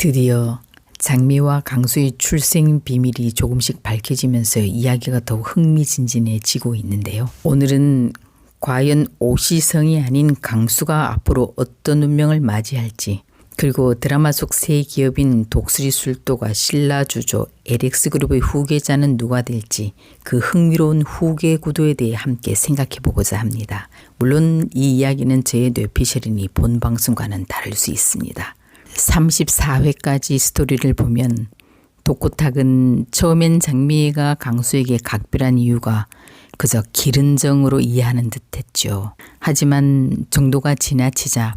드디어 장미와 강수의 출생 비밀이 조금씩 밝혀지면서 이야기가 더욱 흥미진진해지고 있는데요. 오늘은 과연 오시성이 아닌 강수가 앞으로 어떤 운명을 맞이할지, 그리고 드라마 속 새 기업인 독수리술도가 신라주조 LX그룹의 후계자는 누가 될지 그 흥미로운 후계 구도에 대해 함께 생각해 보고자 합니다. 물론 이 이야기는 저의 뇌피셜이니 본 방송과는 다를 수 있습니다. 34회까지 스토리를 보면 독고탁은 처음엔 장미애가 강수에게 각별한 이유가 그저 기른정으로 이해하는 듯했죠. 하지만 정도가 지나치자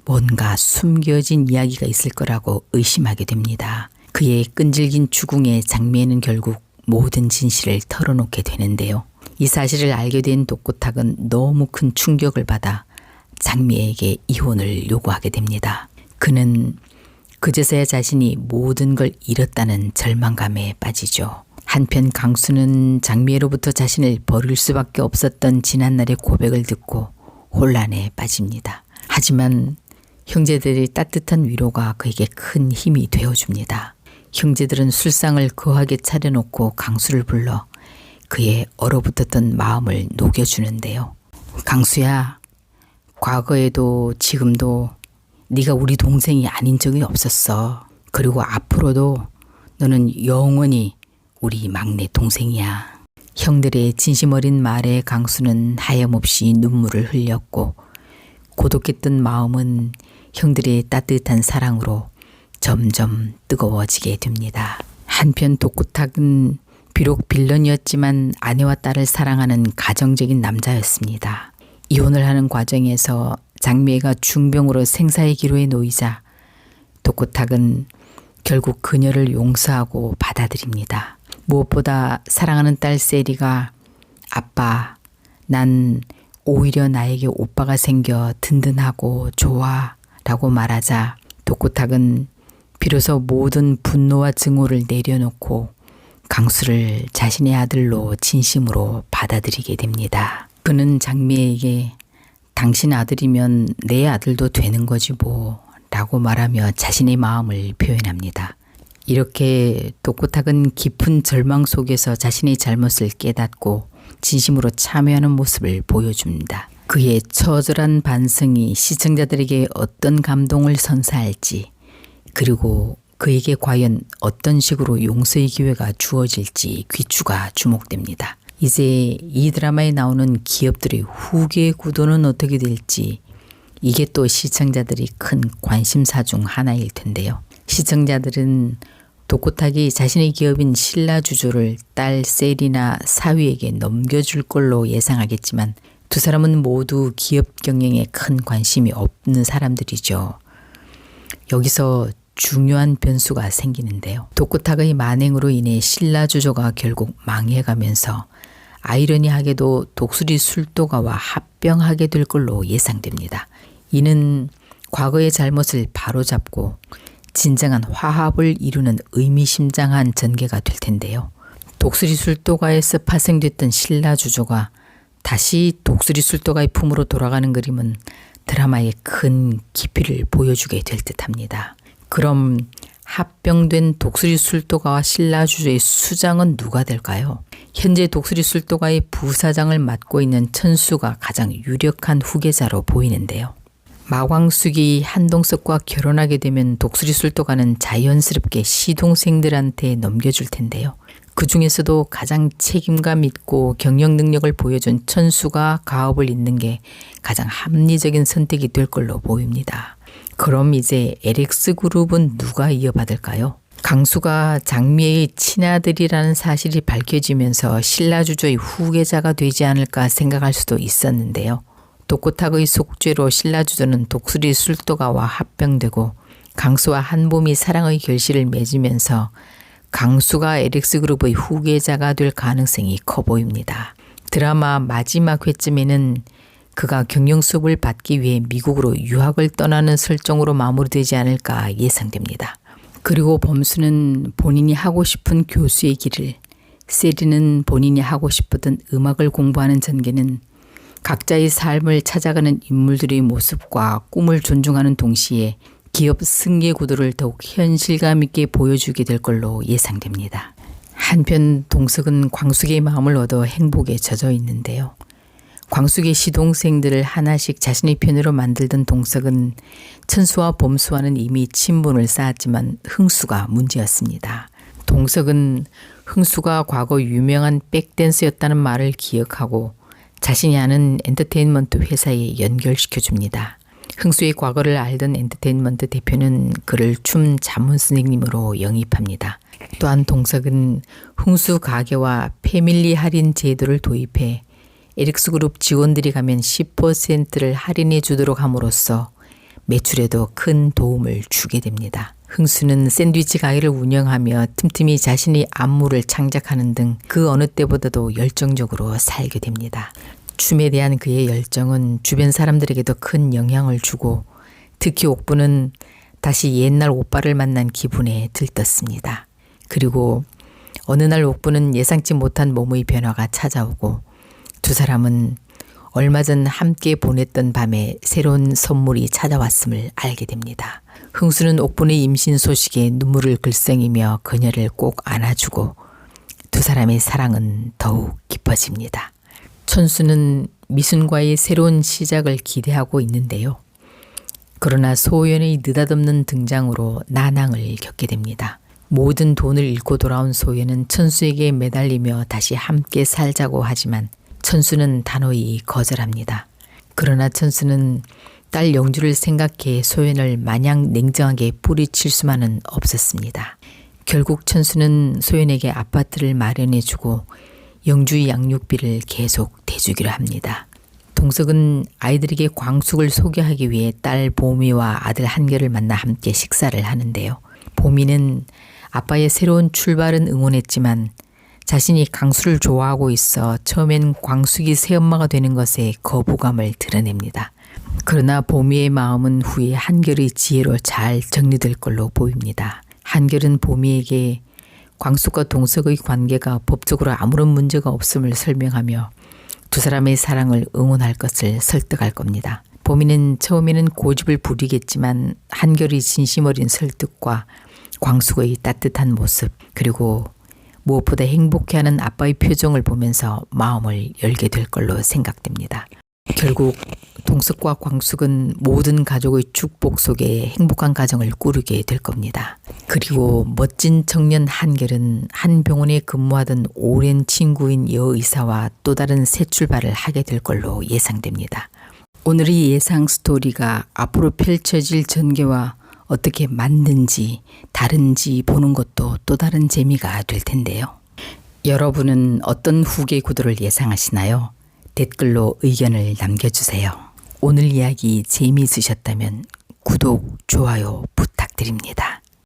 뭔가 숨겨진 이야기가 있을 거라고 의심하게 됩니다. 그의 끈질긴 추궁에 장미애는 결국 모든 진실을 털어놓게 되는데요. 이 사실을 알게 된 독고탁은 너무 큰 충격을 받아 장미애에게 이혼을 요구하게 됩니다. 그는 그제서야 자신이 모든 걸 잃었다는 절망감에 빠지죠. 한편 강수는 장미애로부터 자신을 버릴 수밖에 없었던 지난날의 고백을 듣고 혼란에 빠집니다. 하지만 형제들의 따뜻한 위로가 그에게 큰 힘이 되어줍니다. 형제들은 술상을 거하게 차려놓고 강수를 불러 그의 얼어붙었던 마음을 녹여주는데요. 강수야, 과거에도 지금도 네가 우리 동생이 아닌 적이 없었어. 그리고 앞으로도 너는 영원히 우리 막내 동생이야. 형들의 진심 어린 말에 강수는 하염없이 눈물을 흘렸고 고독했던 마음은 형들의 따뜻한 사랑으로 점점 뜨거워지게 됩니다. 한편 독고탁은 비록 빌런이었지만 아내와 딸을 사랑하는 가정적인 남자였습니다. 이혼을 하는 과정에서 장미애가 중병으로 생사의 기로에 놓이자 독고탁은 결국 그녀를 용서하고 받아들입니다. 무엇보다 사랑하는 딸 세리가 아빠, 난 오히려 나에게 오빠가 생겨 든든하고 좋아 라고 말하자 독고탁은 비로소 모든 분노와 증오를 내려놓고 강수를 자신의 아들로 진심으로 받아들이게 됩니다. 그는 장미애에게 당신 아들이면 내 아들도 되는 거지 뭐 라고 말하며 자신의 마음을 표현합니다. 이렇게 독고탁은 깊은 절망 속에서 자신의 잘못을 깨닫고 진심으로 참여하는 모습을 보여줍니다. 그의 처절한 반성이 시청자들에게 어떤 감동을 선사할지, 그리고 그에게 과연 어떤 식으로 용서의 기회가 주어질지 귀추가 주목됩니다. 이제 이 드라마에 나오는 기업들의 후계 구도는 어떻게 될지, 이게 또 시청자들이 큰 관심사 중 하나일 텐데요. 시청자들은 독고탁이 자신의 기업인 신라주조를 딸 세리나 사위에게 넘겨줄 걸로 예상하겠지만 두 사람은 모두 기업 경영에 큰 관심이 없는 사람들이죠. 여기서 중요한 변수가 생기는데요. 독고탁의 만행으로 인해 신라주조가 결국 망해가면서 아이러니하게도 독수리술도가와 합병하게 될 걸로 예상됩니다. 이는 과거의 잘못을 바로잡고 진정한 화합을 이루는 의미심장한 전개가 될 텐데요. 독수리술도가에서 파생됐던 신라주조가 다시 독수리술도가의 품으로 돌아가는 그림은 드라마의 큰 깊이를 보여주게 될 듯합니다. 그럼 합병된 독수리술도가와 신라주조의 수장은 누가 될까요? 현재 독수리술도가의 부사장을 맡고 있는 천수가 가장 유력한 후계자로 보이는데요. 마광숙이 한동석과 결혼하게 되면 독수리술도가는 자연스럽게 시동생들한테 넘겨줄 텐데요. 그 중에서도 가장 책임감 있고 경영 능력을 보여준 천수가 가업을 잇는 게 가장 합리적인 선택이 될 걸로 보입니다. 그럼 이제 LX그룹은 누가 이어받을까요? 강수가 장미애의 친아들이라는 사실이 밝혀지면서 신라주조의 후계자가 되지 않을까 생각할 수도 있었는데요. 독고탁의 속죄로 신라주조는 독수리술도가와 합병되고 강수와 한봄이 사랑의 결실을 맺으면서 강수가 LX그룹의 후계자가 될 가능성이 커 보입니다. 드라마 마지막 회쯤에는 그가 경영 수업을 받기 위해 미국으로 유학을 떠나는 설정으로 마무리되지 않을까 예상됩니다. 그리고 범수는 본인이 하고 싶은 교수의 길을, 세리는 본인이 하고 싶었던 음악을 공부하는 전개는 각자의 삶을 찾아가는 인물들의 모습과 꿈을 존중하는 동시에 기업 승계 구도를 더욱 현실감 있게 보여주게 될 걸로 예상됩니다. 한편 동석은 광숙의 마음을 얻어 행복에 젖어 있는데요. 광숙의 시동생들을 하나씩 자신의 편으로 만들던 동석은 천수와 범수와는 이미 친분을 쌓았지만 흥수가 문제였습니다. 동석은 흥수가 과거 유명한 백댄서였다는 말을 기억하고 자신이 아는 엔터테인먼트 회사에 연결시켜 줍니다. 흥수의 과거를 알던 엔터테인먼트 대표는 그를 춤 자문 선생님으로 영입합니다. 또한 동석은 흥수 가게와 패밀리 할인 제도를 도입해 에릭스 그룹 직원들이 가면 10%를 할인해 주도록 함으로써 매출에도 큰 도움을 주게 됩니다. 흥수는 샌드위치 가게를 운영하며 틈틈이 자신의 안무를 창작하는 등 그 어느 때보다도 열정적으로 살게 됩니다. 춤에 대한 그의 열정은 주변 사람들에게도 큰 영향을 주고 특히 옥부는 다시 옛날 오빠를 만난 기분에 들떴습니다. 그리고 어느 날 옥부는 예상치 못한 몸의 변화가 찾아오고 두 사람은 얼마 전 함께 보냈던 밤에 새로운 선물이 찾아왔음을 알게 됩니다. 흥수는 옥분의 임신 소식에 눈물을 글썽이며 그녀를 꼭 안아주고 두 사람의 사랑은 더욱 깊어집니다. 천수는 미순과의 새로운 시작을 기대하고 있는데요. 그러나 소연의 느닷없는 등장으로 난항을 겪게 됩니다. 모든 돈을 잃고 돌아온 소연은 천수에게 매달리며 다시 함께 살자고 하지만 천수는 단호히 거절합니다. 그러나 천수는 딸 영주를 생각해 소연을 마냥 냉정하게 뿌리칠 수만은 없었습니다. 결국 천수는 소연에게 아파트를 마련해주고 영주의 양육비를 계속 대주기로 합니다. 동석은 아이들에게 광숙을 소개하기 위해 딸 보미와 아들 한결을 만나 함께 식사를 하는데요. 보미는 아빠의 새로운 출발은 응원했지만 자신이 강수를 좋아하고 있어 처음엔 광숙이 새엄마가 되는 것에 거부감을 드러냅니다. 그러나 보미의 마음은 후에 한결의 지혜로 잘 정리될 걸로 보입니다. 한결은 보미에게 광숙과 동석의 관계가 법적으로 아무런 문제가 없음을 설명하며 두 사람의 사랑을 응원할 것을 설득할 겁니다. 보미는 처음에는 고집을 부리겠지만 한결의 진심 어린 설득과 광숙의 따뜻한 모습 그리고 무엇보다 행복해하는 아빠의 표정을 보면서 마음을 열게 될 걸로 생각됩니다. 결국 동석과 광숙은 모든 가족의 축복 속에 행복한 가정을 꾸리게 될 겁니다. 그리고 멋진 청년 한결은 한 병원에 근무하던 오랜 친구인 여의사와 또 다른 새 출발을 하게 될 걸로 예상됩니다. 오늘의 예상 스토리가 앞으로 펼쳐질 전개와 어떻게 맞는지 다른지 보는 것도 또 다른 재미가 될 텐데요. 여러분은 어떤 후계 구도를 예상하시나요? 댓글로 의견을 남겨주세요. 오늘 이야기 재미있으셨다면 구독, 좋아요 부탁드립니다.